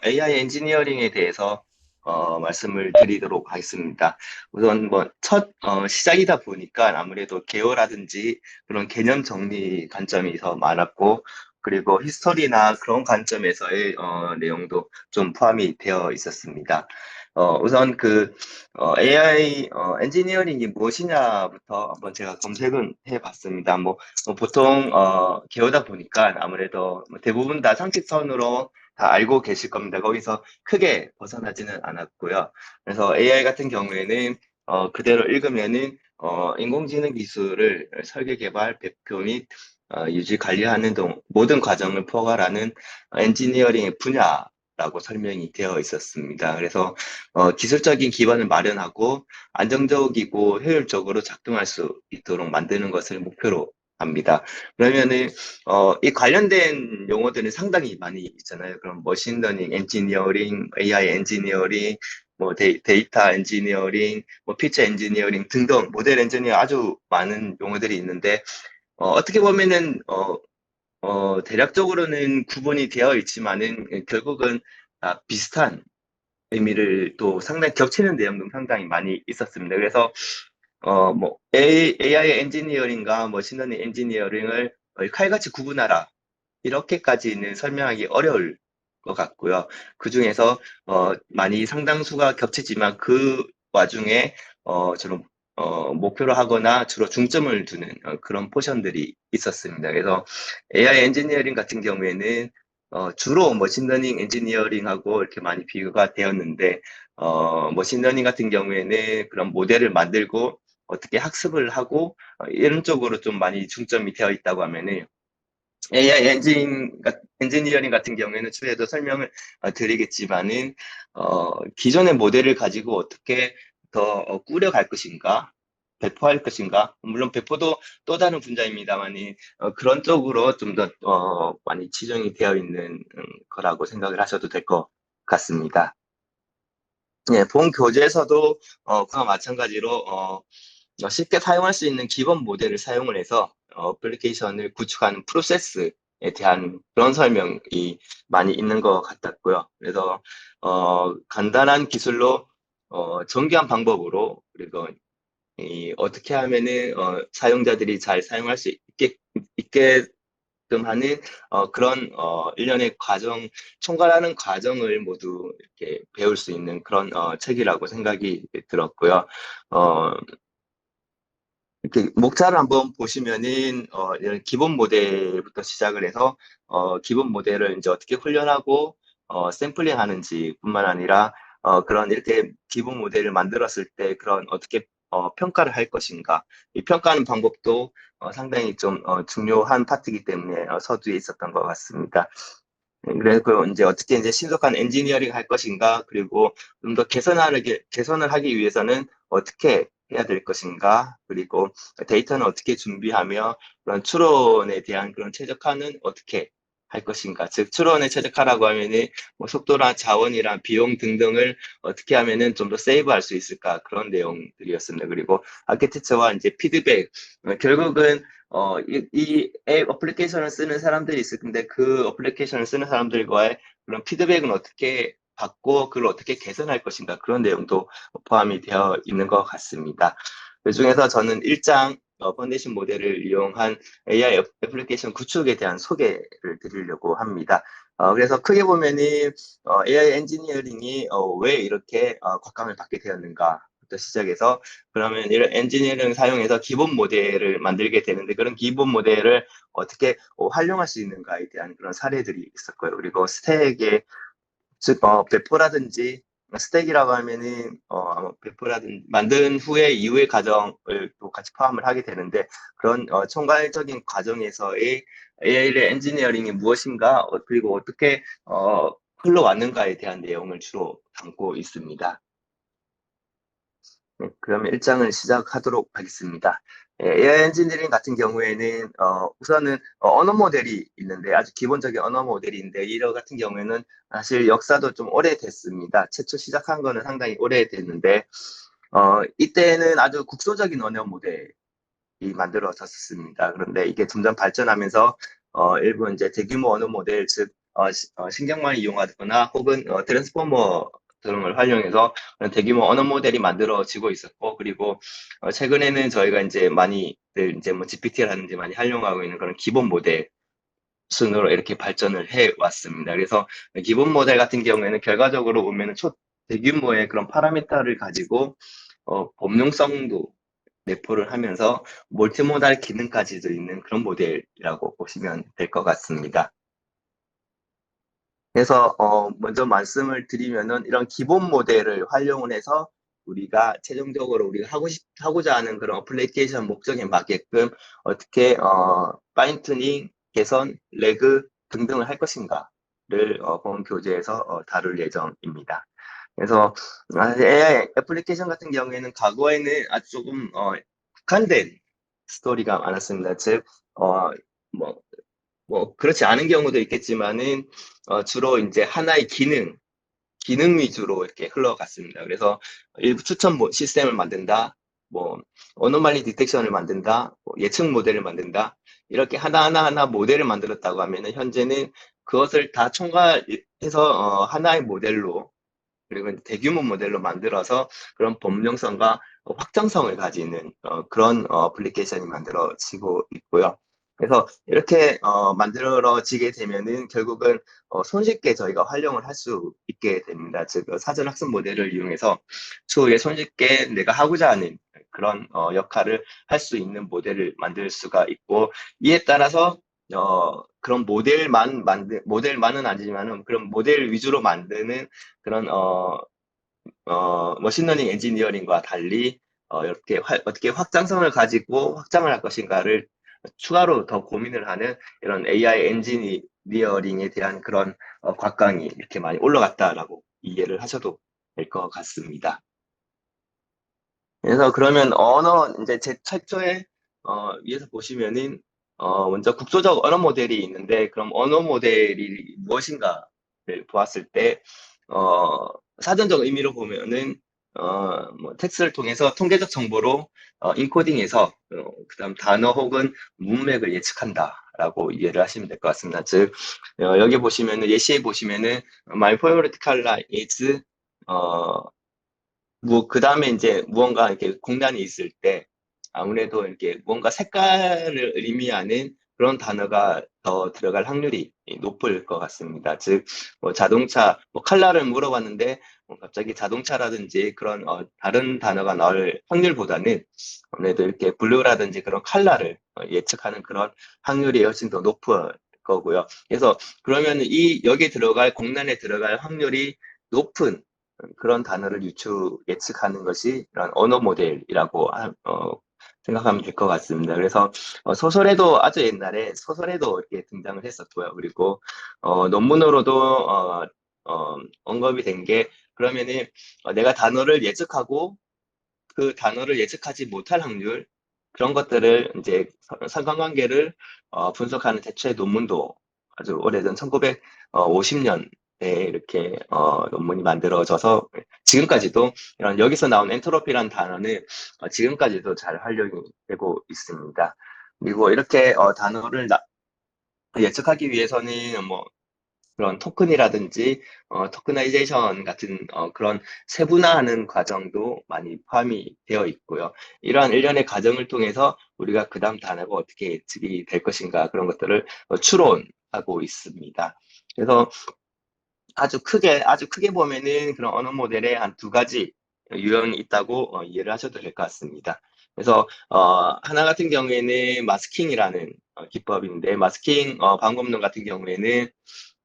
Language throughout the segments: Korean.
AI 엔지니어링에 대해서 말씀을 드리도록 하겠습니다. 우선 첫 시작이다 보니까 아무래도 개요라든지 그런 개념 정리 관점이 더 많았고, 그리고 히스토리나 그런 관점에서의 내용도 좀 포함이 되어 있었습니다. 우선 AI 엔지니어링이 무엇이냐부터 한번 제가 검색은 해봤습니다. 보통 개요다 보니까 아무래도 대부분 다 상식선으로 다 알고 계실 겁니다. 거기서 크게 벗어나지는 않았고요. 그래서 AI 같은 경우에는 그대로 읽으면은 인공지능 기술을 설계, 개발, 배표 및 유지, 관리하는 등 모든 과정을 포괄하는 엔지니어링의 분야라고 설명이 되어 있었습니다. 그래서 기술적인 기반을 마련하고 안정적이고 효율적으로 작동할 수 있도록 만드는 것을 목표로 합니다. 그러면은 이 관련된 용어들은 상당히 많이 있잖아요. 그럼 머신러닝 엔지니어링, AI 엔지니어링, 데이터 엔지니어링, 피처 엔지니어링 등등 모델 엔지니어 아주 많은 용어들이 있는데 어떻게 보면은 대략적으로는 구분이 되어 있지만은 결국은 비슷한 의미를 또 상당히 겹치는 내용도 상당히 많이 있었습니다. 그래서 AI 엔지니어링과 머신러닝 엔지니어링을 칼같이 구분하라. 이렇게까지는 설명하기 어려울 것 같고요. 그 중에서 많이 상당수가 겹치지만 그 와중에 주로 목표로 하거나 주로 중점을 두는 그런 포션들이 있었습니다. 그래서 AI 엔지니어링 같은 경우에는 주로 머신러닝 엔지니어링하고 이렇게 많이 비교가 되었는데 머신러닝 같은 경우에는 그런 모델을 만들고 어떻게 학습을 하고 이런 쪽으로 좀 많이 중점이 되어 있다고 하면은 AI 엔지니어링 같은 경우에는 추후에도 설명을 드리겠지만은, 기존의 모델을 가지고 어떻게 더 꾸려갈 것인가, 배포할 것인가, 물론 배포도 또 다른 분야입니다만, 그런 쪽으로 좀 더, 많이 치중이 되어 있는 거라고 생각을 하셔도 될 것 같습니다. 예, 본 교재에서도, 그와 마찬가지로, 쉽게 사용할 수 있는 기본 모델을 사용을 해서 어플리케이션을 구축하는 프로세스에 대한 그런 설명이 많이 있는 것 같았고요. 그래서 간단한 기술로 정교한 방법으로 그리고 어떻게 하면은 사용자들이 잘 사용할 수 있게끔 하는 그런 일련의 과정, 총괄하는 과정을 모두 이렇게 배울 수 있는 그런 책이라고 생각이 들었고요. 어, 이렇게 목차를 한번 보시면은 이런 기본 모델부터 시작을 해서 기본 모델을 이제 어떻게 훈련하고 샘플링 하는지뿐만 아니라 그런 이렇게 기본 모델을 만들었을 때 그런 어떻게 평가를 할 것인가 이 평가하는 방법도 상당히 좀 중요한 파트이기 때문에 서두에 있었던 것 같습니다. 네, 그래서 이제 어떻게 이제 신속한 엔지니어링 할 것인가, 그리고 좀 더 개선을 하기 위해서는 어떻게 해야 될 것인가, 그리고 데이터는 어떻게 준비하며 그런 추론에 대한 그런 최적화는 어떻게 할 것인가. 즉, 추론에 최적화라고 하면은 속도나 자원이랑 비용 등등을 어떻게 하면은 좀 더 세이브할 수 있을까 그런 내용들이었습니다. 그리고 아키텍처와 이제 피드백, 결국은 앱 어플리케이션을 쓰는 사람들이 있을 텐데 그 어플리케이션을 쓰는 사람들과의 그런 피드백은 어떻게 받고 그걸 어떻게 개선할 것인가 그런 내용도 포함이 되어 있는 것 같습니다. 그 중에서 저는 1장 펀데이션 모델을 이용한 AI 애플리케이션 구축에 대한 소개를 드리려고 합니다. 그래서 크게 보면은 AI 엔지니어링이 왜 이렇게 곽감을 받게 되었는가부터 시작해서 그러면 이런 엔지니어링을 사용해서 기본 모델을 만들게 되는데 그런 기본 모델을 어떻게 활용할 수 있는가에 대한 그런 사례들이 있었고요. 그리고 스택의 즉 배포라든지 스택이라고 하면은 아마 배포라든지 만든 후에 이후의 과정을 또 같이 포함을 하게 되는데 그런 총괄적인 과정에서의 AI 엔지니어링이 무엇인가 그리고 어떻게 흘러왔는가에 대한 내용을 주로 담고 있습니다. 네, 그러면 일장을 시작하도록 하겠습니다. 예, AI 엔지니어링 같은 경우에는 우선은 언어 모델이 있는데 아주 기본적인 언어 모델인데 이러 같은 경우에는 사실 역사도 좀 오래됐습니다. 최초 시작한 거는 상당히 오래됐는데 이때는 아주 국소적인 언어 모델이 만들어졌습니다. 그런데 이게 점점 발전하면서 일부 이제 대규모 언어 모델 즉 신경망을 이용하거나 혹은 트랜스포머 등을 활용해서 그런 대규모 언어 모델이 만들어지고 있었고, 그리고 최근에는 저희가 이제 많이들 이제 뭐 GPT라든지 많이 활용하고 있는 그런 기본 모델 순으로 이렇게 발전을 해 왔습니다. 그래서 기본 모델 같은 경우에는 결과적으로 보면은 대규모의 그런 파라미터를 가지고 범용성도 내포를 하면서 멀티모달 기능까지도 있는 그런 모델이라고 보시면 될 것 같습니다. 그래서 먼저 말씀을 드리면은 이런 기본 모델을 활용을 해서 우리가 최종적으로 우리가 하고자 하는 그런 어플리케이션 목적에 맞게끔 어떻게 파인 튜닝, 개선, 레그 등등을 할 것인가를 본 교재에서 다룰 예정입니다. 그래서 AI 애플리케이션 같은 경우에는 과거에는 아주 조금 국한된 스토리가 많았습니다. 즉, 뭐 그렇지 않은 경우도 있겠지만은, 주로 이제 하나의 기능 위주로 이렇게 흘러갔습니다. 그래서 일부 추천 시스템을 만든다, 뭐, 어노말리 디텍션을 만든다, 뭐 예측 모델을 만든다, 이렇게 하나하나 모델을 만들었다고 하면은, 현재는 그것을 다 총괄해서, 하나의 모델로, 그리고 대규모 모델로 만들어서 그런 범용성과 확장성을 가지는 그런 어플리케이션이 만들어지고 있고요. 그래서 이렇게 만들어지게 되면은 결국은 손쉽게 저희가 활용을 할 수 있게 됩니다. 즉 사전 학습 모델을 이용해서 추후에 손쉽게 내가 하고자 하는 그런 역할을 할 수 있는 모델을 만들 수가 있고, 이에 따라서 그런 모델만은 아니지만은 그런 모델 위주로 만드는 그런 머신러닝 엔지니어링과 달리 이렇게 어떻게 확장성을 가지고 확장을 할 것인가를 추가로 더 고민을 하는 이런 AI 엔지니어링에 대한 그런 곽강이 이렇게 많이 올라갔다라고 이해를 하셔도 될 것 같습니다. 그래서 그러면 언어 이제 제 최초에 위에서 보시면은 먼저 국소적 언어 모델이 있는데, 그럼 언어 모델이 무엇인가를 보았을 때 사전적 의미로 보면은 뭐 텍스트를 통해서 통계적 정보로 인코딩해서 그다음 단어 혹은 문맥을 예측한다라고 이해를 하시면 될 것 같습니다. 즉 여기 보시면은 예시에 보시면은 my favorite color is 뭐, 그 다음에 이제 무언가 이렇게 공란이 있을 때 아무래도 이렇게 뭔가 색깔을 의미하는 그런 단어가 더 들어갈 확률이 높을 것 같습니다. 즉, 뭐 자동차, 뭐 컬러를 물어봤는데 뭐 갑자기 자동차라든지 그런 다른 단어가 나올 확률보다는 아무래도 이렇게 블루라든지 그런 컬러를 예측하는 그런 확률이 훨씬 더 높을 거고요. 그래서 그러면 여기에 들어갈 공란에 들어갈 확률이 높은 그런 단어를 예측하는 것이 이런 언어 모델이라고 생각하면 될 것 같습니다. 그래서 소설에도 아주 옛날에 소설에도 이렇게 등장을 했었고요. 그리고 논문으로도 언급이 된 게, 그러면은 내가 단어를 예측하고 그 단어를 예측하지 못할 확률, 그런 것들을 이제 상관관계를 분석하는 대체 논문도 아주 오래전 1950년에 이렇게 논문이 만들어져서 지금까지도 이런 여기서 나온 엔트로피라는 단어는 지금까지도 잘 활용이 되고 있습니다. 그리고 이렇게 단어를 예측하기 위해서는 뭐 그런 토큰이라든지 토크나이제이션 같은 그런 세분화하는 과정도 많이 포함이 되어 있고요. 이러한 일련의 과정을 통해서 우리가 그 다음 단어가 어떻게 예측이 될 것인가, 그런 것들을 추론하고 있습니다. 그래서 아주 크게 보면은 그런 언어 모델에 한 두 가지 유형이 있다고 이해를 하셔도 될 것 같습니다. 그래서 하나 같은 경우에는 마스킹이라는 기법인데, 마스킹 방법론 같은 경우에는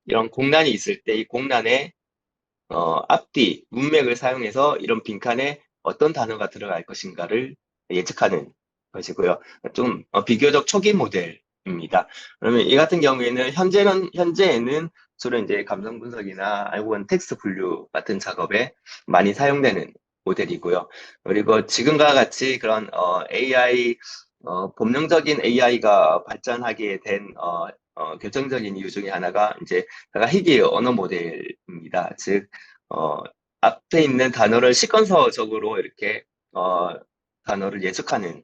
이런 공란이 있을 때 이 공란에 앞뒤 문맥을 사용해서 이런 빈칸에 어떤 단어가 들어갈 것인가를 예측하는 것이고요. 좀 비교적 초기 모델입니다. 그러면 이 같은 경우에는 현재에는 주로 이제 감성 분석이나 혹은 텍스트 분류 같은 작업에 많이 사용되는 모델이고요. 그리고 지금과 같이 그런 AI 범용적인 AI가 발전하게 된 결정적인 이유 중에 하나가 이제 희귀 언어 모델입니다. 즉 앞에 있는 단어를 시퀀서적으로 이렇게 단어를 예측하는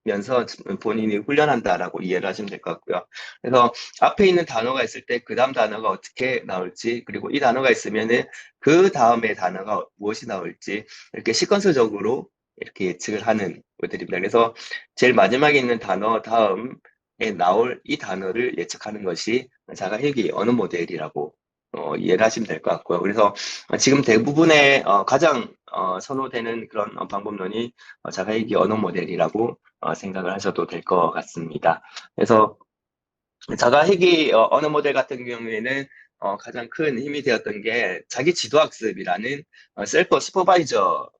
면서 본인이 훈련한다라고 이해를 하시면 될 것 같고요. 그래서 앞에 있는 단어가 있을 때 그 다음 단어가 어떻게 나올지, 그리고 이 단어가 있으면은 그 다음에 단어가 무엇이 나올지 이렇게 시퀀스적으로 이렇게 예측을 하는 것들입니다. 그래서 제일 마지막에 있는 단어 다음에 나올 이 단어를 예측하는 것이 자가일기 언어 모델이라고 이해를 하시면 될 것 같고요. 그래서 지금 대부분의 가장 선호되는 그런 방법론이 자가일기 언어 모델이라고 생각을 하셔도 될 것 같습니다. 그래서 자가일기 언어 모델 같은 경우에는 가장 큰 힘이 되었던 게 자기 지도학습이라는 셀프 슈퍼바이저라는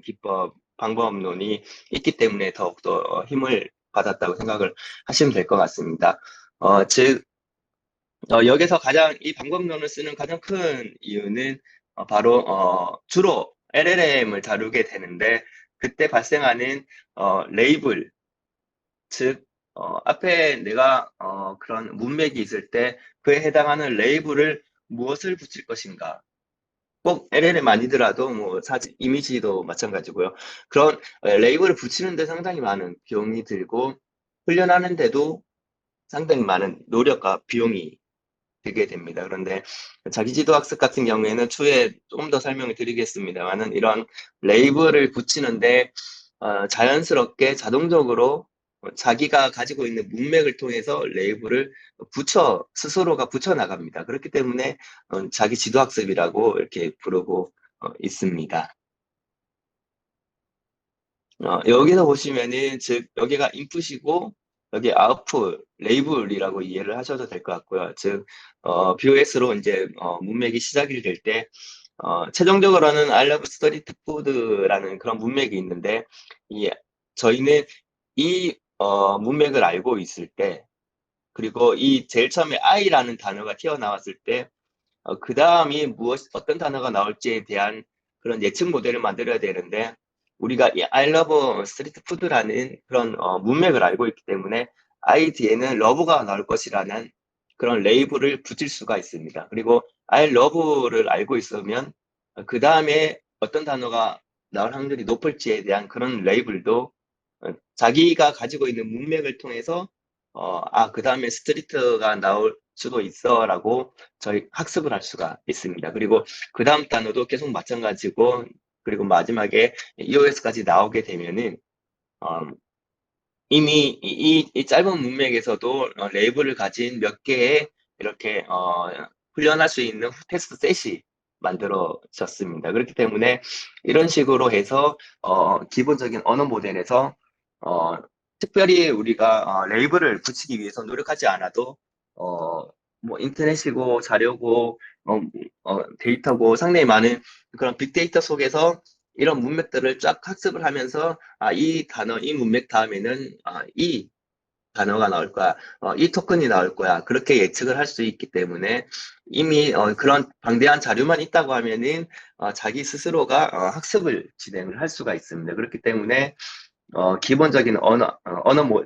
기법 방법론이 있기 때문에 더욱더 힘을 받았다고 생각을 하시면 될 것 같습니다. 즉 여기서 가장 이 방법론을 쓰는 가장 큰 이유는 바로 주로 LLM을 다루게 되는데 그때 발생하는 레이블, 즉 앞에 내가 그런 문맥이 있을 때 그에 해당하는 레이블을 무엇을 붙일 것인가. 꼭 LLM 아니더라도 뭐 사진, 이미지도 마찬가지고요. 그런 레이블을 붙이는데 상당히 많은 비용이 들고 훈련하는데도 상당히 많은 노력과 비용이 되게 됩니다. 그런데 자기지도 학습 같은 경우에는 추후에 조금 더 설명을 드리겠습니다만은 이런 레이블을 붙이는데 자연스럽게 자동적으로 자기가 가지고 있는 문맥을 통해서 레이블을 스스로가 붙여 나갑니다. 그렇기 때문에 자기 지도 학습이라고 이렇게 부르고 있습니다. 여기서 보시면은 즉 여기가 인풋이고 여기 아웃풋 레이블이라고 이해를 하셔도 될 것 같고요. 즉 BOS로 이제 문맥이 시작이 될 때 최종적으로는 I love street food라는 그런 문맥이 있는데 이 저희는 이 문맥을 알고 있을 때 그리고 이 제일 처음에 I라는 단어가 튀어나왔을 때 그 다음이 어떤 단어가 나올지에 대한 그런 예측 모델을 만들어야 되는데, 우리가 이 I love street food라는 그런 문맥을 알고 있기 때문에 I 뒤에는 love가 나올 것이라는 그런 레이블을 붙일 수가 있습니다. 그리고 I love를 알고 있으면 그 다음에 어떤 단어가 나올 확률이 높을지에 대한 그런 레이블도 자기가 가지고 있는 문맥을 통해서 그 다음에 스트리트가 나올 수도 있어라고 저희 학습을 할 수가 있습니다. 그리고 그 다음 단어도 계속 마찬가지고, 그리고 마지막에 EOS까지 나오게 되면은 어, 이미 이 짧은 문맥에서도 레이블을 가진 몇 개의 이렇게 훈련할 수 있는 테스트 셋이 만들어졌습니다. 그렇기 때문에 이런 식으로 해서 기본적인 언어 모델에서 어, 특별히 우리가 레이블을 붙이기 위해서 노력하지 않아도 어, 뭐 인터넷이고 자료고 데이터고 상당히 많은 그런 빅데이터 속에서 이런 문맥들을 쫙 학습을 하면서 이 단어, 이 문맥 다음에는 이 단어가 나올 거야, 이 토큰이 나올 거야. 그렇게 예측을 할 수 있기 때문에 이미 그런 방대한 자료만 있다고 하면은 자기 스스로가 학습을 진행을 할 수가 있습니다. 그렇기 때문에 기본적인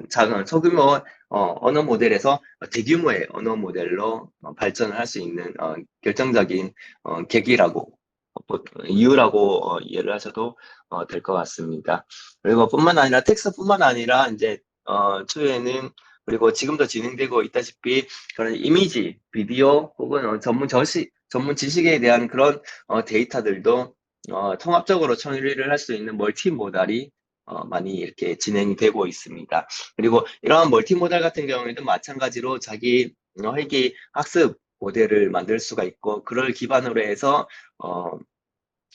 작은 소규모 언어 모델에서 대규모의 언어 모델로 발전을 할 수 있는 결정적인 계기라고 이유라고 이해를 하셔도 될 것 같습니다. 그리고 뿐만 아니라 텍스트뿐만 아니라 이제 추후에는 그리고 지금도 진행되고 있다시피 그런 이미지, 비디오 혹은 전문 지식에 대한 그런 데이터들도 통합적으로 처리를 할 수 있는 멀티모달이 많이 이렇게 진행이 되고 있습니다. 그리고 이러한 멀티모달 같은 경우에도 마찬가지로 자기 회계 학습 모델을 만들 수가 있고, 그걸 기반으로 해서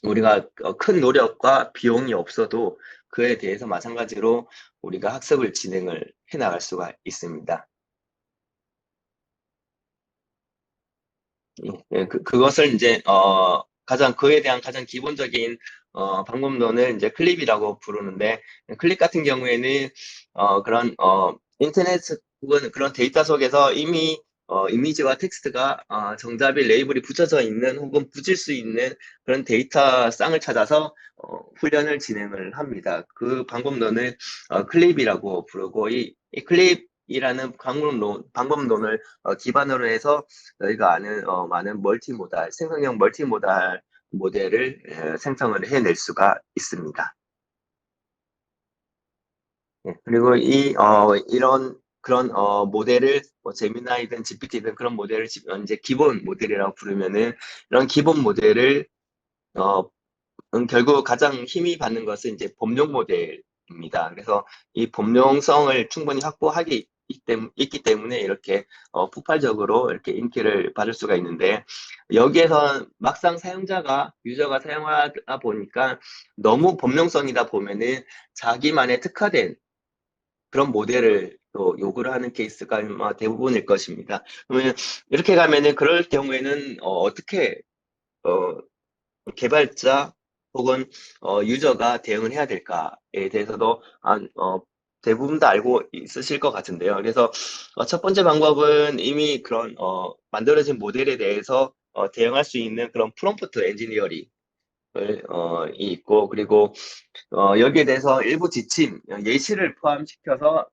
우리가 큰 노력과 비용이 없어도 그에 대해서 마찬가지로 우리가 학습을 진행을 해 나갈 수가 있습니다. 그것을 이제 그에 대한 가장 기본적인 방법론을 이제 클립이라고 부르는데, 클립 같은 경우에는 그런 인터넷 혹은 그런 데이터 속에서 이미 이미지와 텍스트가 정답이 레이블이 붙여져 있는 혹은 붙일 수 있는 그런 데이터 쌍을 찾아서 훈련을 진행을 합니다. 그 방법론을 클립이라고 부르고, 이 클립이라는 방법론을 기반으로 해서 저희가 아는 많은 생성형 멀티모달 모델을 생성을 해낼 수가 있습니다. 네, 그리고 이런 그런 모델을 뭐 제미나이든 GPT든 그런 모델을 이제 기본 모델이라고 부르면은 이런 기본 모델을 어, 결국 가장 힘이 받는 것은 이제 범용 모델입니다. 그래서 이 범용성을 충분히 확보하기 있기 때문에 이렇게 폭발적으로 이렇게 인기를 받을 수가 있는데 여기에서 막상 유저가 사용하다 보니까 너무 범용성이다 보면은 자기만의 특화된 그런 모델을 또 요구를 하는 케이스가 아마 대부분일 것입니다. 그러면 이렇게 가면은 그럴 경우에는 어떻게 어, 개발자 혹은 유저가 대응을 해야 될까에 대해서도 대부분 다 알고 있으실 것 같은데요. 그래서 첫 번째 방법은 이미 그런 만들어진 모델에 대해서 대응할 수 있는 그런 프롬프트 엔지니어링을 이 있고 그리고 여기에 대해서 일부 지침, 예시를 포함시켜서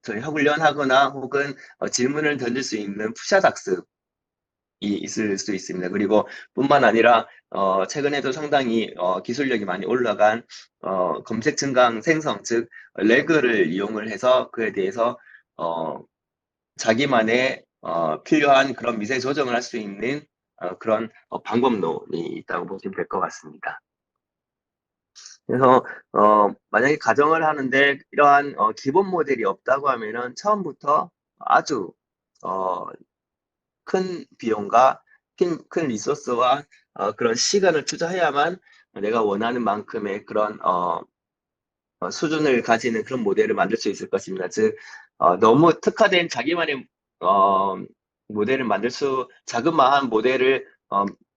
저희 훈련하거나 혹은 질문을 던질 수 있는 푸샷 학습이 있을 수 있습니다. 그리고 뿐만 아니라 최근에도 상당히 기술력이 많이 올라간 검색 증강 생성, 즉 레그를 이용을 해서 그에 대해서 어, 자기만의 필요한 그런 미세 조정을 할 수 있는 그런 방법론이 있다고 보시면 될 것 같습니다. 그래서 만약에 가정을 하는데 이러한 기본 모델이 없다고 하면은 처음부터 아주 어, 큰 비용과 큰 리소스와 그런 시간을 투자해야만 내가 원하는 만큼의 그런 수준을 가지는 그런 모델을 만들 수 있을 것입니다. 즉, 너무 특화된 자기만의 어, 자그마한 모델을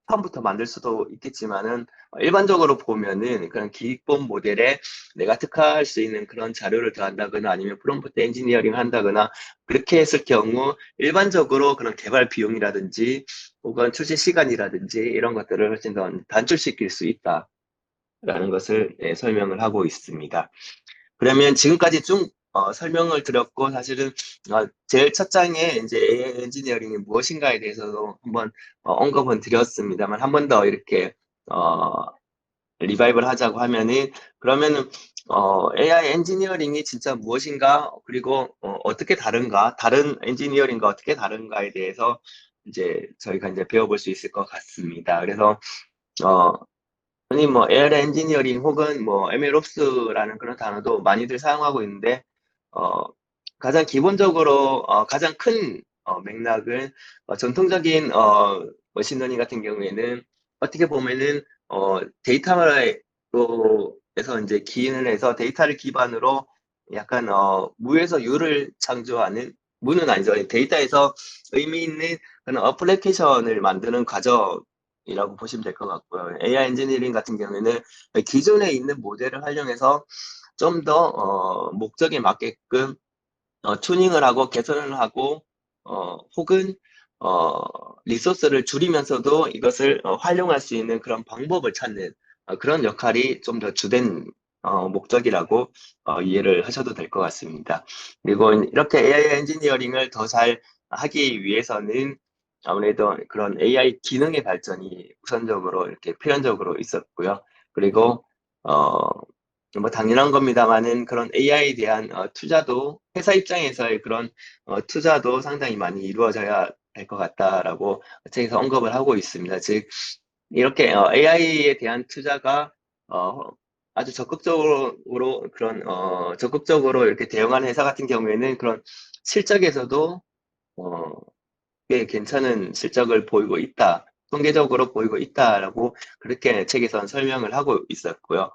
처음부터 만들 수도 있겠지만은 일반적으로 보면은 그런 기본 모델에 내가 특화할 수 있는 그런 자료를 더한다거나 아니면 프롬프트 엔지니어링 한다거나 그렇게 했을 경우 일반적으로 그런 개발 비용이라든지 혹은 출시 시간이라든지 이런 것들을 훨씬 더 단축시킬 수 있다라는 것을 설명을 하고 있습니다. 그러면 지금까지 쭉 설명을 드렸고 사실은 제일 첫 장에 이제 AI 엔지니어링이 무엇인가에 대해서도 한번 언급은 드렸습니다만 한 번 더 이렇게 어, 리바이벌 하자고 하면은 그러면은 AI 엔지니어링이 진짜 무엇인가 그리고 어떻게 다른가 다른 엔지니어링과 어떻게 다른가에 대해서 이제 저희가 이제 배워볼 수 있을 것 같습니다. 그래서 어, 흔히 뭐 AI 엔지니어링 혹은 뭐 MLOps라는 그런 단어도 많이들 사용하고 있는데 어, 가장 기본적으로 가장 큰 맥락은 전통적인 머신러닝 같은 경우에는 어떻게 보면은 데이터로 해서 이제 기인을 해서 데이터를 기반으로 약간 무에서 유를 창조하는 무는 아니죠. 데이터에서 의미 있는 그런 어플리케이션을 만드는 과정이라고 보시면 될 것 같고요. AI 엔지니어링 같은 경우에는 기존에 있는 모델을 활용해서 좀 더 목적에 맞게끔 튜닝을 하고 개선을 하고 혹은 어, 리소스를 줄이면서도 이것을 활용할 수 있는 그런 방법을 찾는 그런 역할이 좀 더 주된 목적이라고 이해를 하셔도 될 것 같습니다. 그리고 이렇게 AI 엔지니어링을 더 잘 하기 위해서는 아무래도 그런 AI 기능의 발전이 우선적으로 이렇게 필연적으로 있었고요. 그리고 뭐 당연한 겁니다만은 그런 AI에 대한 투자도 회사 입장에서의 그런 투자도 상당히 많이 이루어져야 될 것 같다라고 책에서 언급을 하고 있습니다. 즉 이렇게 AI에 대한 투자가 어, 아주 적극적으로 이렇게 대응하는 회사 같은 경우에는 그런 실적에서도 어, 꽤 괜찮은 실적을 보이고 있다. 통계적으로 보이고 있다라고 그렇게 책에서는 설명을 하고 있었고요.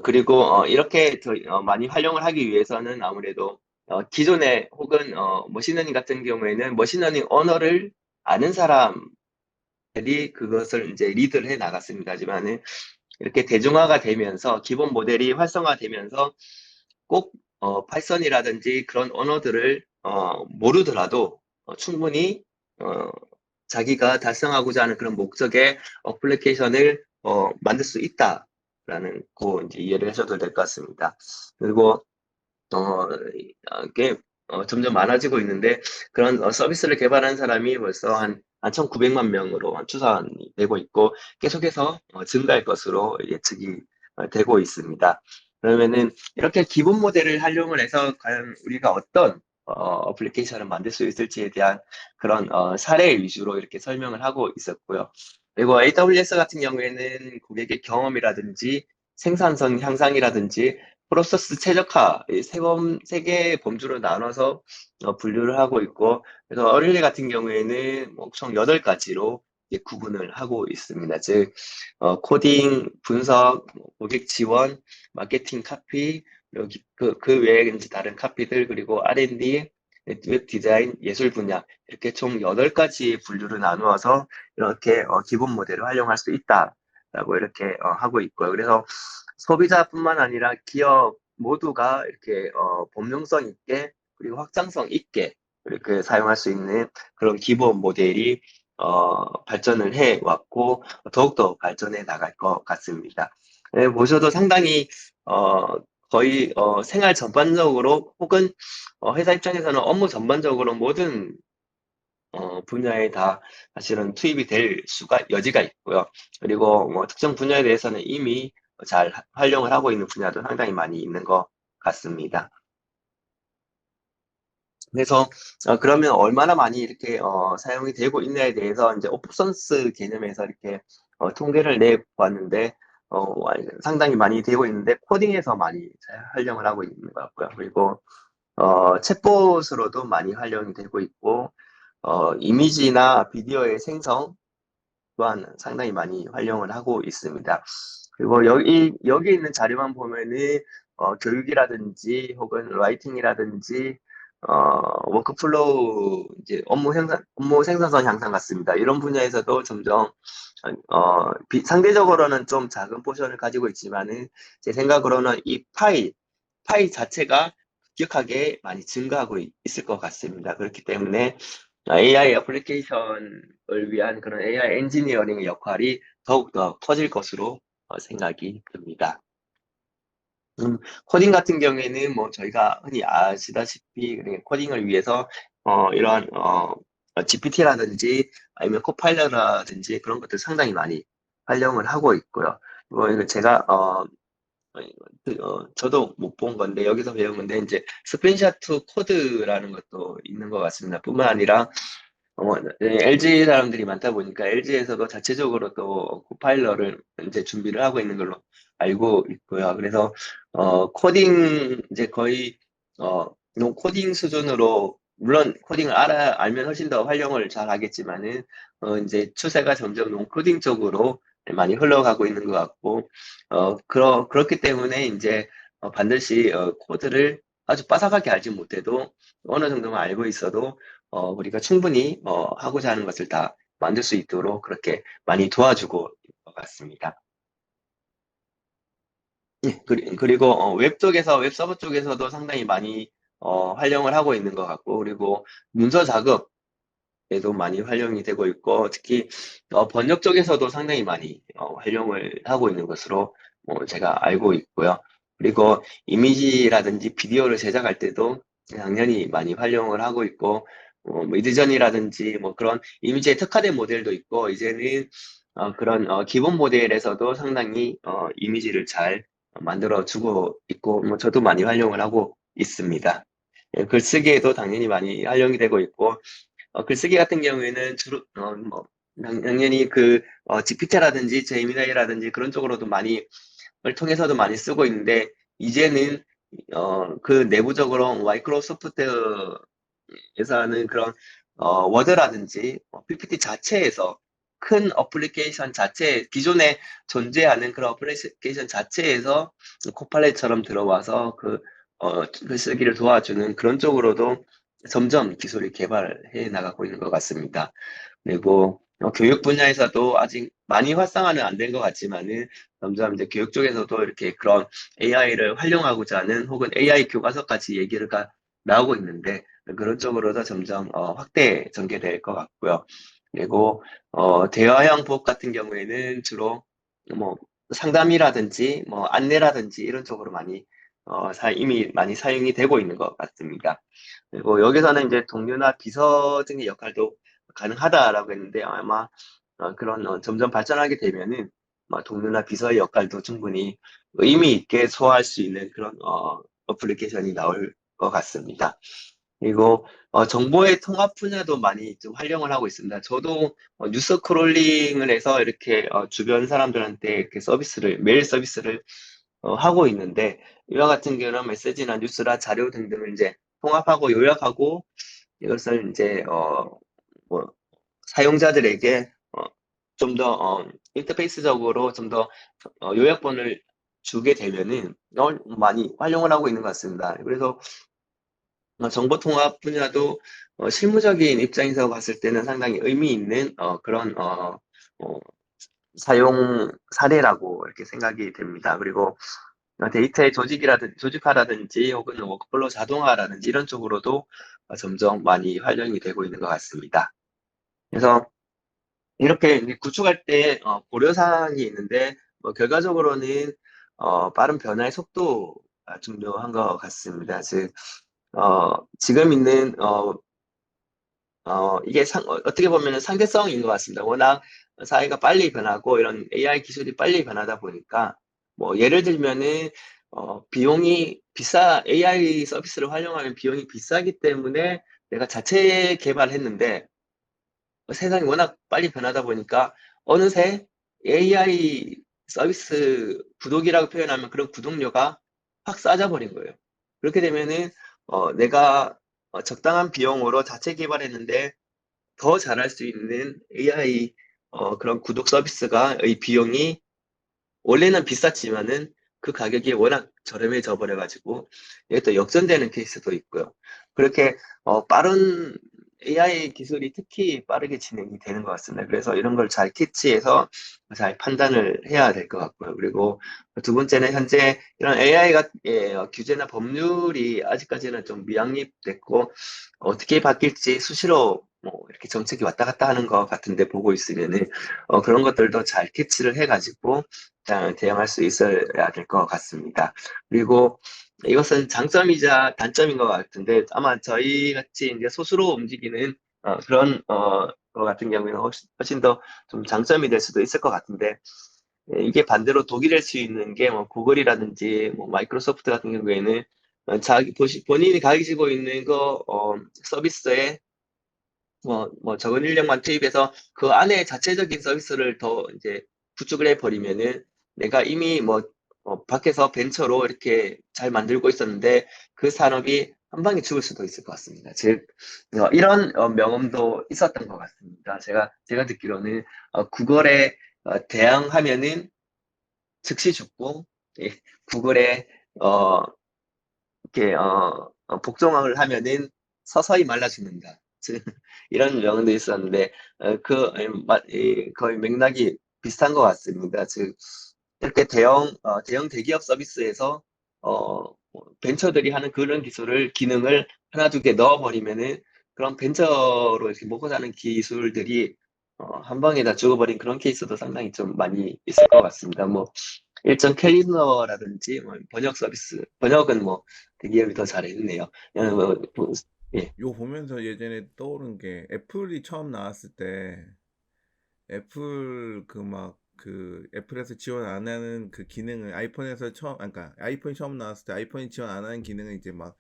그리고 이렇게 더 많이 활용을 하기 위해서는 아무래도 기존에 혹은 머신러닝 같은 경우에는 머신러닝 언어를 아는 사람들이 그것을 이제 리드를 해 나갔습니다. 하지만은 이렇게 대중화가 되면서 기본 모델이 활성화되면서 꼭 파이썬이라든지 그런 언어들을 모르더라도 충분히 어, 자기가 달성하고자 하는 그런 목적의 어플리케이션을 만들 수 있다라는 거 이제 이해를 하셔도 될 것 같습니다. 그리고 이게 점점 많아지고 있는데 그런 서비스를 개발한 사람이 벌써 한 1,900만 명으로 추산이 되고 있고 계속해서 증가할 것으로 예측이 되고 있습니다. 그러면은 이렇게 기본 모델을 활용을 해서 과연 우리가 어떤 어플리케이션을 만들 수 있을지에 대한 그런 사례 위주로 이렇게 설명을 하고 있었고요. 그리고 AWS 같은 경우에는 고객의 경험이라든지 생산성 향상이라든지 프로세스 최적화 세 개의 범주로 나눠서 분류를 하고 있고, 그래서 어릴리 같은 경우에는 뭐총 8가지로 구분을 하고 있습니다. 즉 코딩, 분석, 고객 지원, 마케팅 카피, 여기 그 외에 이제 다른 카피들, 그리고 R&D, 웹 디자인, 예술 분야, 이렇게 총 8가지 분류를 나누어서 이렇게 기본 모델을 활용할 수 있다라고 이렇게 하고 있고요. 그래서 소비자뿐만 아니라 기업 모두가 이렇게 범용성 있게 그리고 확장성 있게 이렇게 사용할 수 있는 그런 기본 모델이 발전을 해 왔고 더욱더 발전해 나갈 것 같습니다. 네, 보셔도 상당히 거의 생활 전반적으로 혹은 회사 입장에서는 업무 전반적으로 모든 분야에 다 사실은 투입이 될 여지가 있고요. 그리고 뭐 특정 분야에 대해서는 이미 잘 활용을 하고 있는 분야도 상당히 많이 있는 것 같습니다. 그래서 그러면 얼마나 많이 이렇게 사용이 되고 있냐에 대해서 이제 옵션스 개념에서 이렇게 통계를 내 보았는데 상당히 많이 되고 있는데 코딩에서 많이 활용을 하고 있는 것 같고요. 그리고 챗봇으로도 많이 활용이 되고 있고 이미지나 비디오의 생성 또한 상당히 많이 활용을 하고 있습니다. 그리고 여기 있는 자료만 보면은 교육이라든지 혹은 라이팅이라든지 워크플로우 이제 업무 생산성 향상 같습니다. 이런 분야에서도 점점 상대적으로는 좀 작은 포션을 가지고 있지만은 제 생각으로는 이 파이 자체가 급격하게 많이 증가하고 있을 것 같습니다. 그렇기 때문에 AI 애플리케이션을 위한 그런 AI 엔지니어링의 역할이 더욱더 커질 것으로 생각이 듭니다. 코딩 같은 경우에는 뭐 저희가 흔히 아시다시피 코딩을 위해서 이러한 GPT라든지 아니면 코파일럿이라든지 그런 것들 상당히 많이 활용을 하고 있고요. 뭐 이거 제가 저도 못 본 건데 여기서 배운 건데 이제 스크린샷 투 코드라는 것도 있는 것 같습니다. 뿐만 아니라 LG 사람들이 많다 보니까 LG에서도 자체적으로 또 코파일럿을 이제 준비를 하고 있는 걸로 알고 있고요. 그래서 코딩 이제 거의 노 코딩 수준으로 물론 코딩을 알면 훨씬 더 활용을 잘 하겠지만은 이제 추세가 점점 노 코딩 쪽으로 많이 흘러가고 있는 것 같고 그렇기 때문에 이제 반드시 코드를 아주 빠삭하게 알지 못해도 어느 정도만 알고 있어도 우리가 충분히 하고자 하는 것을 다 만들 수 있도록 그렇게 많이 도와주고 있는 것 같습니다. 예, 그리고 웹 쪽에서 웹 서버 쪽에서도 상당히 많이 활용을 하고 있는 것 같고 그리고 문서 작업에도 많이 활용이 되고 있고 특히 번역 쪽에서도 상당히 많이 활용을 하고 있는 것으로 제가 알고 있고요. 그리고 이미지라든지 비디오를 제작할 때도 당연히 많이 활용을 하고 있고 뭐 미드전이라든지 뭐 그런 이미지에 특화된 모델도 있고 이제는 그런 기본 모델에서도 상당히 이미지를 잘 만들어 주고 있고 뭐 저도 많이 활용을 하고 있습니다. 예, 글쓰기에도 당연히 많이 활용이 되고 있고 글쓰기 같은 경우에는 주로 뭐 당연히 그 GPT라든지 제미나이라든지 그런 쪽으로도 많이 을 통해서도 많이 쓰고 있는데 이제는 그 내부적으로 마이크로소프트에서 하는 그런 워드라든지 PPT 자체에서 큰 어플리케이션 자체 기존에 존재하는 그런 어플리케이션 자체에서 코팔렛처럼 들어와서 그 쓰기를 도와주는 그런 쪽으로도 점점 기술이 개발해 나가고 있는 것 같습니다. 그리고 교육 분야에서도 아직 많이 활성화는 안 된 것 같지만은 점점 이제 교육 쪽에서도 이렇게 그런 AI를 활용하고자 하는 혹은 AI 교과서까지 나오고 있는데 그런 쪽으로도 점점 확대 전개될 것 같고요. 그리고 대화형 보업 같은 경우에는 주로 뭐 상담이라든지 뭐 안내라든지 이런 쪽으로 이미 많이 사용이 되고 있는 것 같습니다. 그리고 여기서는 이제 동료나 비서 등의 역할도 가능하다라고 했는데 아마 그런 점점 발전하게 되면은 동료나 비서의 역할도 충분히 의미 있게 소화할 수 있는 그런 어플리케이션이 나올 것 같습니다. 그리고 정보의 통합 분야도 많이 좀 활용을 하고 있습니다. 저도 뉴스 크롤링을 해서 이렇게 주변 사람들한테 이렇게 메일 서비스를 하고 있는데, 이와 같은 경우는 메시지나 뉴스나 자료 등등을 이제 통합하고 요약하고 이것을 이제 뭐 사용자들에게 좀 더 인터페이스적으로 좀 더 요약본을 주게 되면은 많이 활용을 하고 있는 것 같습니다. 그래서 정보 통합 분야도 실무적인 입장에서 봤을 때는 상당히 의미 있는 그런 어, 사용 사례라고 이렇게 생각이 됩니다. 그리고 데이터의 조직화라든지 혹은 워크플로우 자동화라든지 이런 쪽으로도 점점 많이 활용이 되고 있는 것 같습니다. 그래서 이렇게 이제 구축할 때 고려사항이 있는데 결과적으로는 빠른 변화의 속도가 중요한 것 같습니다. 즉 지금 있는 이게 어떻게 보면 상대성인 것 같습니다. 워낙 사회가 빨리 변하고 이런 AI 기술이 빨리 변하다 보니까 뭐 예를 들면은 AI 서비스를 활용하면 비용이 비싸기 때문에 내가 자체 개발했는데 세상이 워낙 빨리 변하다 보니까 어느새 AI 서비스 구독이라고 표현하면 그런 구독료가 확 싸져버린 거예요. 그렇게 되면은 내가 적당한 비용으로 자체 개발했는데 더 잘할 수 있는 AI 그런 구독 서비스가 의 비용이 원래는 비쌌지만은 그 가격이 워낙 저렴해져 버려가지고 이게 또 역전되는 케이스도 있고요. 그렇게 빠른 AI 기술이 특히 빠르게 진행이 되는 것 같습니다. 그래서 이런 걸 잘 캐치해서 잘 판단을 해야 될 것 같고요. 그리고 두 번째는 현재 이런 AI가 규제나 법률이 아직까지는 좀 미양립됐고 어떻게 바뀔지 수시로 뭐 이렇게 정책이 왔다 갔다 하는 것 같은데 보고 있으면은 그런 것들도 잘 캐치를 해가지고 대응할 수 있어야 될 것 같습니다. 그리고 이것은 장점이자 단점인 것 같은데 아마 저희 같이 이제 소수로 움직이는 그런 것 같은 경우에는 훨씬 더 좀 장점이 될 수도 있을 것 같은데 이게 반대로 독이 될 수 있는 게 뭐 구글이라든지 뭐 마이크로소프트 같은 경우에는 본인이 가지고 있는 거 서비스에 적은 인력만 투입해서 그 안에 자체적인 서비스를 더 이제 구축을 해버리면은 내가 이미 밖에서 벤처로 이렇게 잘 만들고 있었는데 그 산업이 한 방에 죽을 수도 있을 것 같습니다. 즉, 이런 명언도 있었던 것 같습니다. 제가 듣기로는 구글에 대항하면은 즉시 죽고, 예, 구글에 어, 이렇게 복종을 하면은 서서히 말라 죽는다. 즉, 이런 명언도 있었는데 거의 맥락이 비슷한 것 같습니다. 즉 이렇게 대형 대기업 서비스에서 벤처들이 하는 그런 기능을 하나 두 개 넣어버리면은 그런 벤처로 이렇게 먹고 사는 기술들이 한 방에 다 죽어버린 그런 케이스도 상당히 좀 많이 있을 것 같습니다. 뭐 일정 캘리너라든지 번역은 뭐 대기업이 더 잘했네요. 예. 요 보면서 예전에 떠오른 게 애플이 처음 나왔을 때 애플 애플에서 지원 안 하는 그 기능을 아이폰에서 그러니까 아이폰이 처음 나왔을 때 아이폰이 지원 안 하는 기능을 이제 막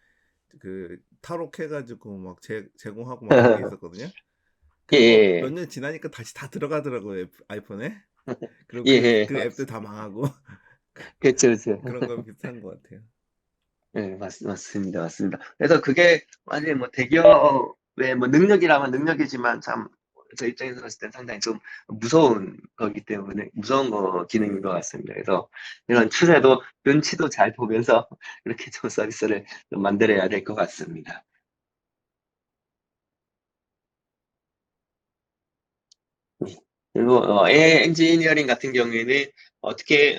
그 탈옥해가지고 막 제공하고 막 그런 게 있었거든요. 예, 그거 몇 예, 년 지나니까 다시 다 들어가더라고요, 아이폰에. 그리고 예, 그 예. 앱들 다 망하고 그렇죠, 그렇죠. 그런 거 비슷한 것 같아요. 예, 맞습니다, 맞습니다. 그래서 그게 완전히 뭐 대기업의 뭐 능력이라면 능력이지만 참 저 입장에서 봤을 때 상당히 좀 무서운 거기 때문에 무서운 기능인 것 같습니다. 그래서 이런 추세도 눈치도 잘 보면서 이렇게 좀 서비스를 좀 만들어야 될 것 같습니다. 예. 그리고 AI 엔지니어링 같은 경우에는 어떻게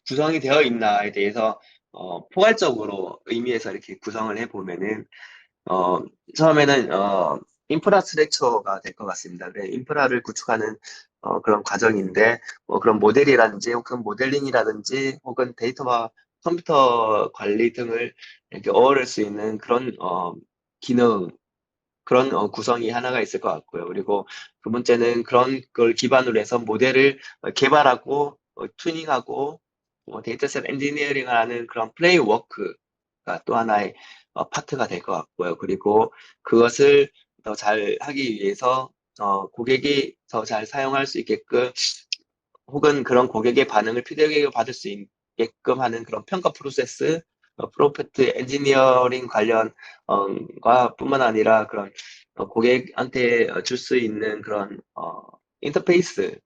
구성이 되어 있나에 대해서 포괄적으로 의미해서 이렇게 구성을 해보면은 어, 처음에는 인프라스트럭처가 될 것 같습니다. 네, 인프라를 구축하는 그런 과정인데 그런 모델이라든지 혹은 모델링이라든지 혹은 데이터와 컴퓨터 관리 등을 이렇게 어우를 수 있는 그런 기능 그런 구성이 하나가 있을 것 같고요. 그리고 두 번째는 그런 걸 기반으로 해서 모델을 개발하고 튜닝하고 데이터셋 엔지니어링을 하는 그런 프레임워크가 또 하나의 파트가 될 것 같고요. 그리고 그것을 더 잘 하기 위해서 고객이 더 잘 사용할 수 있게끔 혹은 그런 고객의 반응을 피드백을 받을 수 있게끔 하는 그런 평가 프로세스, 프로젝트 엔지니어링 관련 과 뿐만 아니라 그런 고객한테 줄 수 있는 그런 인터페이스라든지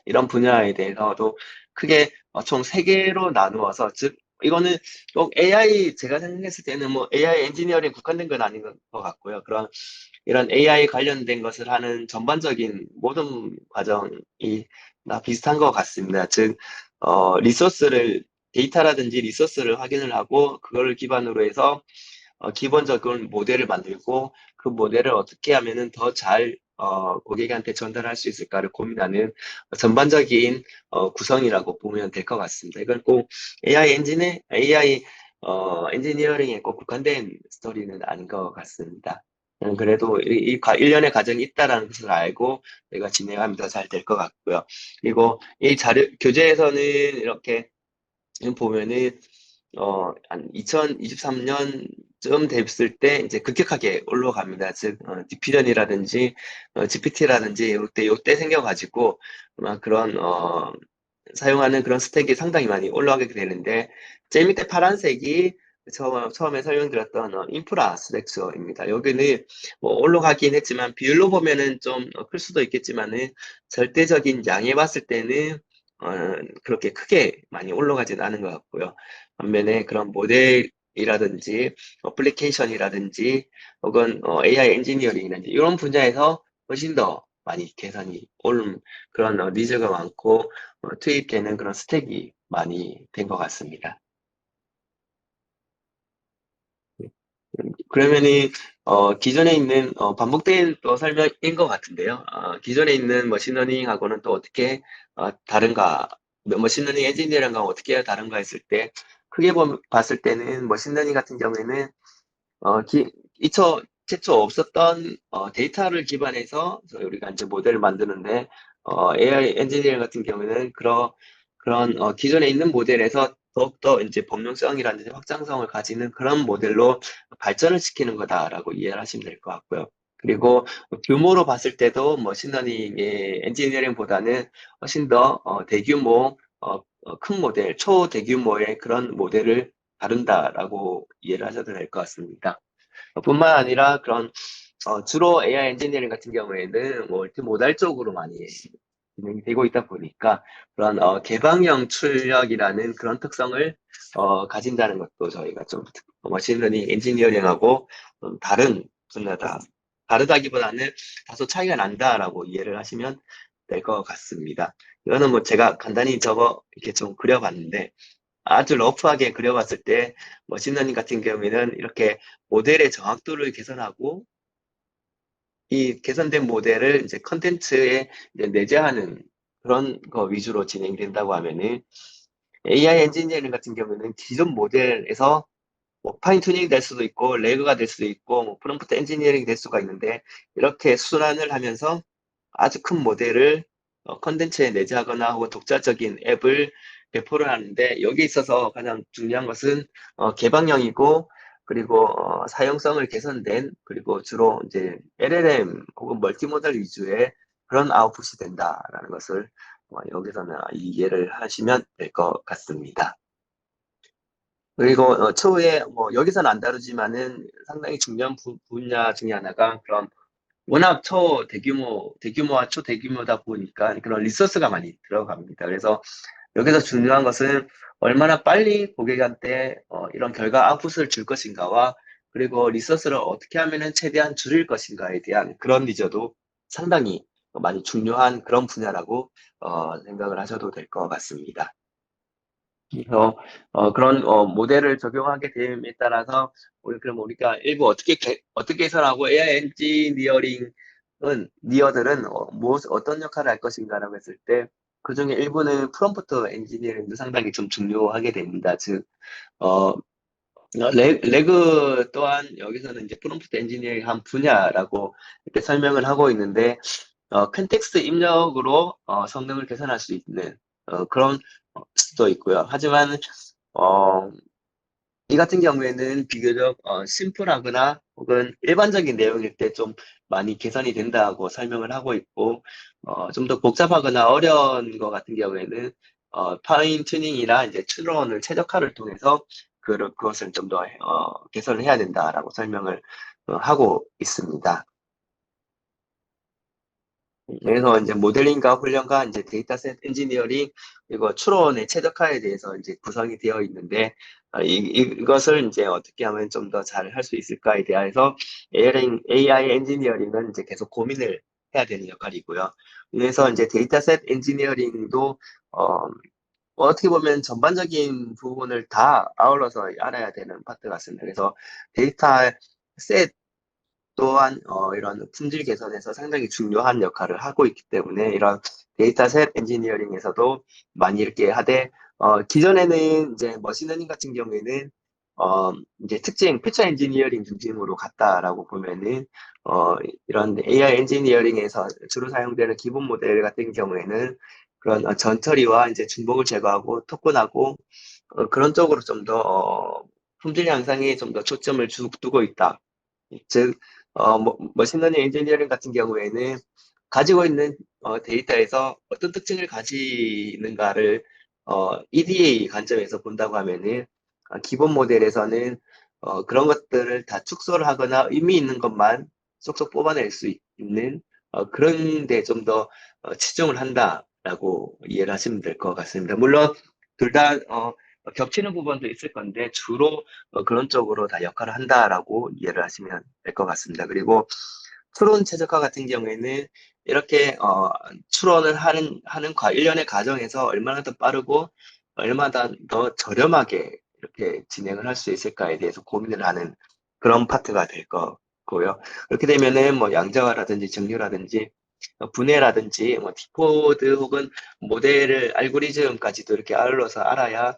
이런 분야에 대해서도 크게 총 세 개로 나누어서 즉 이거는 꼭 AI 제가 생각했을 때는 뭐 AI 엔지니어링 국한된 건 아닌 것 같고요. 그런 이런 AI 관련된 것을 하는 전반적인 모든 과정이 다 비슷한 것 같습니다. 즉, 데이터라든지 리소스를 확인을 하고, 그거를 기반으로 해서, 기본적인 모델을 만들고, 그 모델을 어떻게 하면은 더 잘, 고객한테 전달할 수 있을까를 고민하는 전반적인, 구성이라고 보면 될 것 같습니다. 이건 꼭 AI 엔지니어링에 꼭 국한된 스토리는 아닌 것 같습니다. 그래도 일련의 과정이 있다라는 것을 알고 내가 진행하면 더 잘 될 것 같고요. 그리고 이 교재에서는 이렇게 보면은, 한 2023년쯤 됐을 때 이제 급격하게 올라갑니다. 즉, 디퓨전이라든지, GPT라든지 요때 생겨가지고, 아마 그런, 사용하는 그런 스택이 상당히 많이 올라가게 되는데, 제일 밑에 파란색이 처음에 설명드렸던 인프라 스택처입니다. 여기는 뭐 올라가긴 했지만 비율로 보면은 좀 클 수도 있겠지만은 절대적인 양에 봤을 때는 어, 그렇게 크게 많이 올라가지는 않은 것 같고요. 반면에 그런 모델이라든지 어플리케이션이라든지 혹은 AI 엔지니어링이라든지 이런 분야에서 훨씬 더 많이 계산이 오른 그런 니즈가 많고 투입되는 그런 스택이 많이 된 것 같습니다. 그러면은 기존에 있는 반복된 또 설명인 것 같은데요. 기존에 있는 머신러닝하고는 또 어떻게 다른가? 머신러닝 엔지니어링과 어떻게 다른가 했을 때 크게 봤을 때는 머신러닝 같은 경우에는 어, 기, 최초 없었던 데이터를 기반해서 우리가 이제 모델을 만드는데 AI 엔지니어 같은 경우에는 그런 기존에 있는 모델에서 더욱더 이제 범용성이라든지 확장성을 가지는 그런 모델로 발전을 시키는 거다라고 이해를 하시면 될 것 같고요. 그리고 규모로 봤을 때도 머신러닝의 엔지니어링보다는 훨씬 더 대규모 큰 모델, 초대규모의 그런 모델을 다룬다라고 이해를 하셔도 될 것 같습니다. 뿐만 아니라 그런 주로 AI 엔지니어링 같은 경우에는 멀티모달 쪽으로 많이 진행이 되고 있다 보니까 그런 개방형 출력이라는 그런 특성을 가진다는 것도 저희가 좀 머신러닝 엔지니어링하고 좀 다른 분야다. 다르다기보다는 다소 차이가 난다라고 이해를 하시면 될 것 같습니다. 이거는 뭐 제가 간단히 이렇게 좀 그려봤는데 아주 러프하게 그려봤을 때 머신러닝 같은 경우에는 이렇게 모델의 정확도를 개선하고 이 개선된 모델을 이제 컨텐츠에 이제 내재하는 그런 거 위주로 진행된다고 하면은 AI 엔지니어링 같은 경우는 기존 모델에서 뭐 파인 튜닝 될 수도 있고 레그가 될 수도 있고 뭐 프롬프트 엔지니어링 될 수가 있는데 이렇게 순환을 하면서 아주 큰 모델을 컨텐츠에 내재하거나 혹은 독자적인 앱을 배포를 하는데 여기 있어서 가장 중요한 것은 개방형이고 그리고 사용성을 개선된 그리고 주로 이제 LLM 혹은 멀티모달 위주의 그런 아웃풋이 된다라는 것을 여기서는 이해를 하시면 될 것 같습니다. 그리고 초에 뭐 여기서는 안 다루지만은 상당히 중요한 분야 중에 하나가 그런 워낙 대규모와 초대규모다 보니까 그런 리소스가 많이 들어갑니다. 그래서 여기서 중요한 것은 얼마나 빨리 고객한테 이런 결과 아웃풋을 줄 것인가와 그리고 리소스를 어떻게 하면은 최대한 줄일 것인가에 대한 그런 니즈도 상당히 많이 중요한 그런 분야라고 생각을 하셔도 될 것 같습니다. 그래서 그런 모델을 적용하게 됨에 따라서 그럼 우리가 일부 어떻게 해석하고 AI 엔지니어링은 니어들은 어떤 역할을 할 것인가라고 했을 때 그중에 일부는 프롬프트 엔지니어링도 상당히 좀 중요하게 됩니다. 즉 레그 또한 여기서는 이제 프롬프트 엔지니어링 한 분야라고 이렇게 설명을 하고 있는데, 컨텍스트 입력으로 성능을 개선할 수 있는 그런 수도 있고요. 하지만 어, 이 같은 경우에는 비교적 심플하거나 혹은 일반적인 내용일 때 좀 많이 개선이 된다고 설명을 하고 있고, 좀 더 복잡하거나 어려운 것 같은 경우에는 파인 튜닝이나 이제 추론을 최적화를 통해서 그것을 좀 더 개선을 해야 된다라고 설명을 하고 있습니다. 그래서 이제 모델링과 훈련과 이제 데이터셋 엔지니어링 그리고 추론의 최적화에 대해서 이제 구성이 되어 있는데 이것을 이제 어떻게 하면 좀 더 잘 할 수 있을까에 대해서 AI 엔지니어링은 이제 계속 고민을 해야 되는 역할이고요. 그래서 이제 데이터셋 엔지니어링도 어, 어떻게 보면 전반적인 부분을 다 아울러서 알아야 되는 파트 같습니다. 그래서 데이터셋 또한 이런 품질 개선에서 상당히 중요한 역할을 하고 있기 때문에 이런 데이터셋 엔지니어링에서도 많이 이렇게 하되 기존에는 이제 머신러닝 같은 경우에는 어, 이제 특징 피처 엔지니어링 중심으로 갔다라고 보면은 이런 AI 엔지니어링에서 주로 사용되는 기본 모델 같은 경우에는 그런 전처리와 이제 중복을 제거하고 토큰하고 그런 쪽으로 좀 더 품질 향상에 좀 더 초점을 두고 있다. 즉, 머신러닝 엔지니어링 같은 경우에는 가지고 있는 데이터에서 어떤 특징을 가지는가를 EDA 관점에서 본다고 하면은 기본 모델에서는 그런 것들을 다 축소를 하거나 의미 있는 것만 쏙쏙 뽑아낼 수 있는 그런 데 좀 더 치중을 한다라고 이해를 하시면 될 것 같습니다. 물론 둘 다 겹치는 부분도 있을 건데 주로 그런 쪽으로 다 역할을 한다라고 이해를 하시면 될 것 같습니다. 그리고 추론 최적화 같은 경우에는 이렇게 추론을 일련의 과정에서 얼마나 더 빠르고 얼마나 더 저렴하게 이렇게 진행을 할 수 있을까에 대해서 고민을 하는 그런 파트가 될 거고요. 그렇게 되면은 뭐 양자화라든지 정류라든지 분해라든지 뭐 디코드 혹은 모델을 알고리즘까지도 이렇게 아울러서 알아야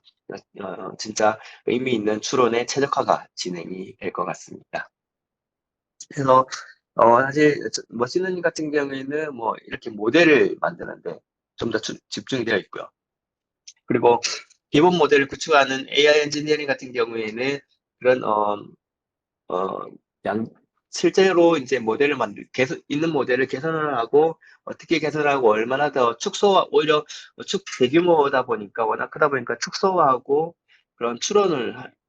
진짜 의미 있는 추론의 최적화가 진행이 될 것 같습니다. 그래서 사실 머신러닝 같은 경우에는 뭐 이렇게 모델을 만드는데 좀 더 집중이 되어 있고요. 그리고 기본 모델을 구축하는 AI 엔지니어링 같은 경우에는 그런 어, 양, 실제로 이제 있는 모델을 개선을 하고, 어떻게 개선하고, 얼마나 더 오히려 대규모다 보니까, 워낙 크다 보니까 축소하고, 그런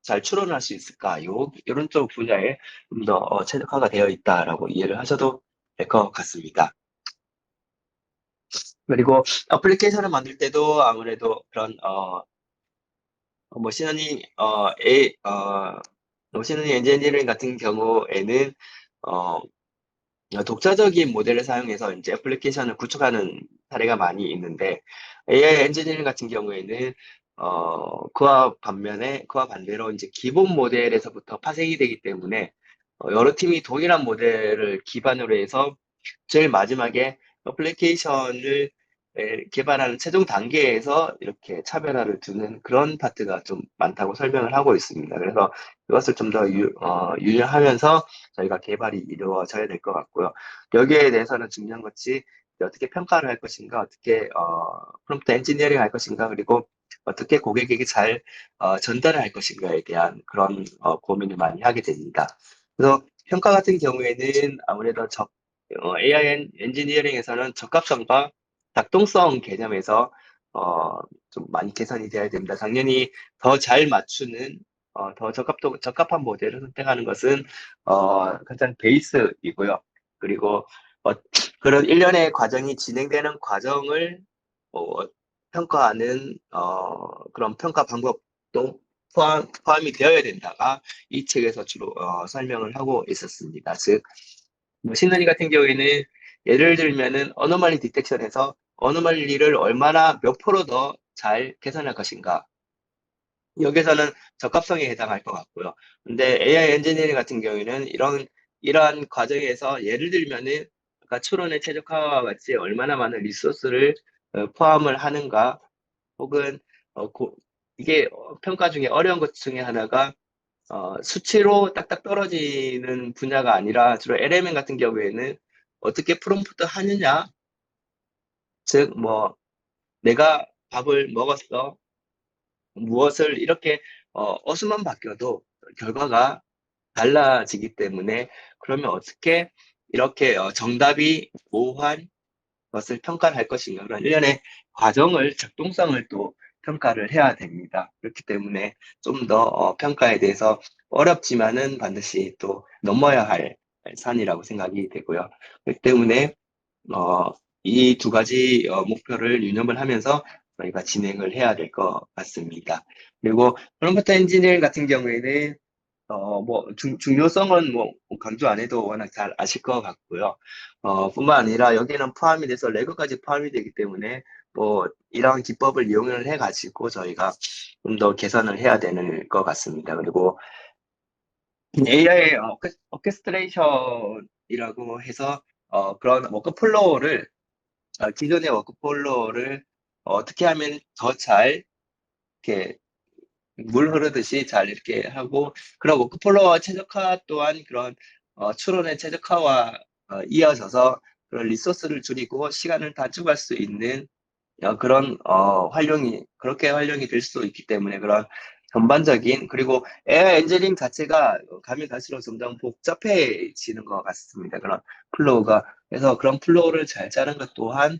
잘 추론할 수 있을까, 이런 쪽 분야에 좀 더 최적화가 되어 있다라고 이해를 하셔도 될 것 같습니다. 그리고 애플리케이션을 만들 때도 아무래도 그런, 머신러닝, 머신러닝 엔지니어링 같은 경우에는, 어, 독자적인 모델을 사용해서 이제 애플리케이션을 구축하는 사례가 많이 있는데 AI 엔지니어링 같은 경우에는 그와 반대로 이제 기본 모델에서부터 파생이 되기 때문에 여러 팀이 동일한 모델을 기반으로 해서 제일 마지막에 애플리케이션을 개발하는 최종 단계에서 이렇게 차별화를 두는 그런 파트가 좀 많다고 설명을 하고 있습니다. 그래서 이것을 좀 더 유념하면서 저희가 개발이 이루어져야 될 것 같고요. 여기에 대해서는 중요한 것이 어떻게 평가를 할 것인가, 어떻게 프롬프트 엔지니어링 할 것인가, 그리고 어떻게 고객에게 잘 전달을 할 것인가에 대한 그런 고민을 많이 하게 됩니다. 그래서 평가 같은 경우에는 아무래도 AI 엔지니어링에서는 적합성과 작동성 개념에서 좀 많이 개선이 되어야 됩니다. 당연히 더 잘 맞추는 더 적합한 모델을 선택하는 것은 가장 베이스이고요. 그리고 어, 그런 일련의 과정이 진행되는 과정을 어, 평가하는 그런 평가 방법도 포함이 되어야 된다가 이 책에서 주로 설명을 하고 있었습니다. 즉, 머신러닝 같은 경우에는 예를 들면은 어노멀리 디텍션에서 어노멀리를 얼마나 몇 프로 더 잘 개선할 것인가. 여기서는 적합성에 해당할 것 같고요. 근데 AI 엔지니어링 같은 경우에는 이러한 과정에서 예를 들면은 아까 추론의 최적화와 같이 얼마나 많은 리소스를 포함을 하는가 혹은 이게 평가 중에 어려운 것 중에 하나가 수치로 딱딱 떨어지는 분야가 아니라 주로 LMN 같은 경우에는 어떻게 프롬프트 하느냐, 즉, 뭐, 내가 밥을 먹었어, 무엇을 이렇게 어수만 바뀌어도 결과가 달라지기 때문에 그러면 어떻게 이렇게 정답이 모호한 것을 평가를 할 것인가 그런 일련의 과정을 작동성을 또 평가를 해야 됩니다. 그렇기 때문에 좀 더 평가에 대해서 어렵지만은 반드시 또 넘어야 할 산이라고 생각이 되고요. 그렇기 때문에 이 두 가지 목표를 유념을 하면서 저희가 진행을 해야 될 것 같습니다. 그리고 프롬프트 엔지니어링 같은 경우에는 뭐 중요성은 뭐 강조 안 해도 워낙 잘 아실 것 같고요. 뿐만 아니라 여기는 포함이 돼서 레고까지 포함이 되기 때문에 뭐 이러한 기법을 이용을 해가지고 저희가 좀 더 개선을 해야 되는 것 같습니다. 그리고 AI 오케스트레이션이라고 해서 그런 워크플로우를 기존의 워크플로우를 어떻게 하면 더 잘 이렇게 물 흐르듯이 잘 이렇게 하고 그런 워크플로우와 최적화 또한 그런 추론의 최적화와 이어져서 그런 리소스를 줄이고 시간을 단축할 수 있는 그런 그렇게 활용이 될 수도 있기 때문에 그런 전반적인 그리고 AI 엔지니어링 자체가 가면 갈수록 점점 복잡해지는 것 같습니다. 그런 플로우가 그래서 그런 플로우를 잘 짜는 것 또한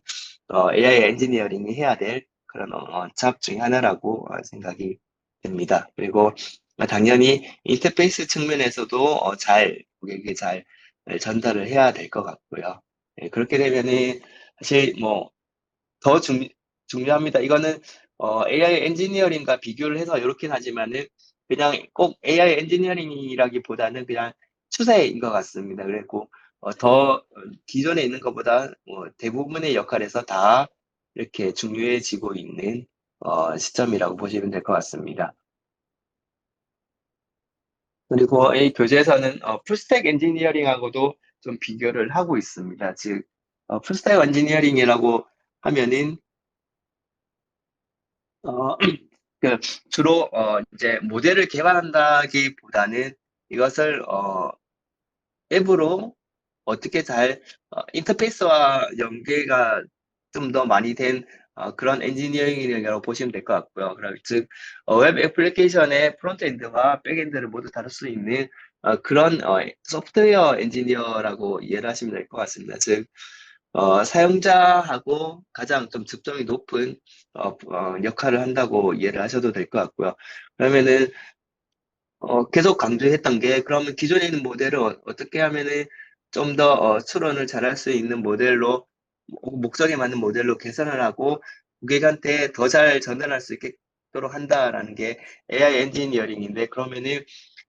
AI 엔지니어링이 해야 될 그런 잡 중에 하나라고 생각이 됩니다. 그리고 당연히 인터페이스 측면에서도 잘 고객에게 잘 전달을 해야 될 것 같고요. 예, 그렇게 되면은 사실 뭐 더 중요합니다. 이거는 AI 엔지니어링과 비교를 해서 이렇긴 하지만은 그냥 꼭 AI 엔지니어링이라기보다는 그냥 추세인 것 같습니다. 그리고 더 기존에 있는 것보다 대부분의 역할에서 다 이렇게 중요해지고 있는 시점이라고 보시면 될 것 같습니다. 그리고 이 교재에서는 풀스택 엔지니어링하고도 좀 비교를 하고 있습니다. 즉, 풀스택 엔지니어링이라고 하면은 어, 그 주로 이제 모델을 개발한다기보다는 이것을 앱으로 어떻게 잘 인터페이스와 연계가 좀 더 많이 된 그런 엔지니어링이라고 보시면 될 것 같고요. 그럼 즉 웹 애플리케이션의 프론트엔드와 백엔드를 모두 다룰 수 있는 그런 소프트웨어 엔지니어라고 이해를 하시면 될 것 같습니다. 즉 사용자하고 가장 좀 접점이 높은 역할을 한다고 이해를 하셔도 될 것 같고요. 그러면은 계속 강조했던 게 그러면 기존에 있는 모델을 떻게 하면은 좀 더 추론을 잘할 수 있는 모델로 목적에 맞는 모델로 개선을 하고 고객한테 더 잘 전달할 수 있도록 한다라는 게 AI 엔지니어링인데 그러면은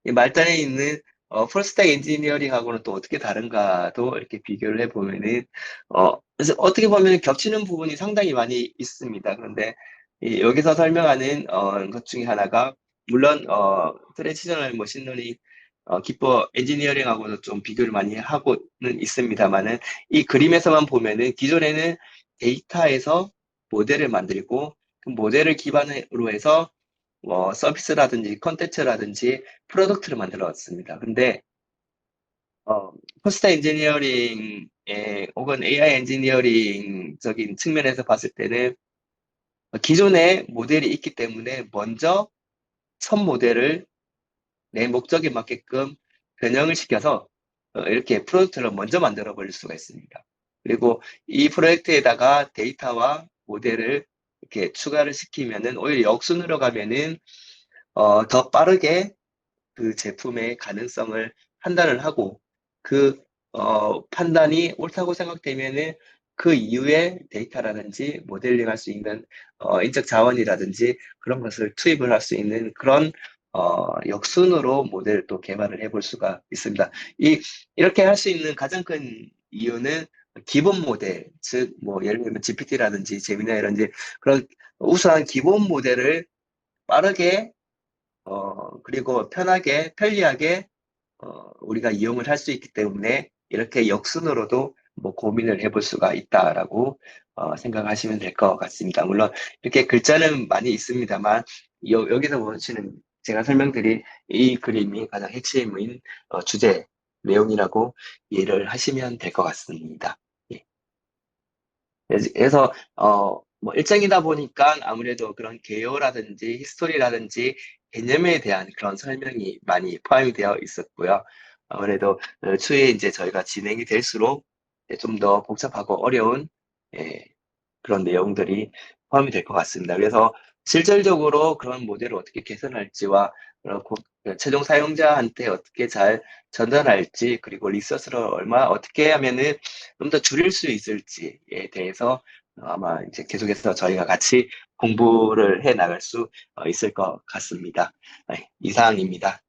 이 말단에 있는 풀스택 엔지니어링하고는 또 어떻게 다른가도 이렇게 비교를 해보면은 그래서 어떻게 보면 겹치는 부분이 상당히 많이 있습니다. 그런데 여기서 설명하는 것 중에 하나가 물론 트랜지셔널 머신러닝 기법 엔지니어링하고는 좀 비교를 많이 하고는 있습니다만은 이 그림에서만 보면은 기존에는 데이터에서 모델을 만들고 그 모델을 기반으로 해서 서비스라든지 컨텐츠라든지 프로덕트를 만들어 왔습니다. 근데 포스터 엔지니어링의 혹은 AI 엔지니어링적인 측면에서 봤을 때는 기존에 모델이 있기 때문에 먼저 첫 모델을 내 목적에 맞게끔 변형을 시켜서 이렇게 프로젝트를 먼저 만들어 버릴 수가 있습니다. 그리고 이 프로젝트에다가 데이터와 모델을 이렇게 추가를 시키면은 오히려 역순으로 가면은 더 빠르게 그 제품의 가능성을 판단을 하고 그 판단이 옳다고 생각되면은 그 이후에 데이터라든지 모델링 할 수 있는 인적 자원이라든지 그런 것을 투입을 할 수 있는 그런 역순으로 모델을 또 개발을 해볼 수가 있습니다. 이렇게 할 수 있는 가장 큰 이유는 기본 모델, 즉, 뭐, 예를 들면 GPT라든지 제미나이라든지 그런 우수한 기본 모델을 빠르게 그리고 편하게, 편리하게, 우리가 이용을 할 수 있기 때문에 이렇게 역순으로도 뭐 고민을 해볼 수가 있다라고 생각하시면 될 것 같습니다. 물론 이렇게 글자는 많이 있습니다만 여기서 보시는 제가 설명드린 이 그림이 가장 핵심인 주제 내용이라고 이해를 하시면 될 것 같습니다. 예. 그래서 뭐 일정이다 보니까 아무래도 그런 개요라든지 히스토리라든지 개념에 대한 그런 설명이 많이 포함이 되어 있었고요. 아무래도 추후에 이제 저희가 진행이 될수록 좀 더 복잡하고 어려운 예, 그런 내용들이 포함이 될 것 같습니다. 그래서 실질적으로 그런 모델을 어떻게 개선할지와 그 최종 사용자한테 어떻게 잘 전달할지, 그리고 리서스를 얼마 어떻게 하면은 좀 더 줄일 수 있을지에 대해서 아마 이제 계속해서 저희가 같이 공부를 해 나갈 수 있을 것 같습니다. 네, 이상입니다.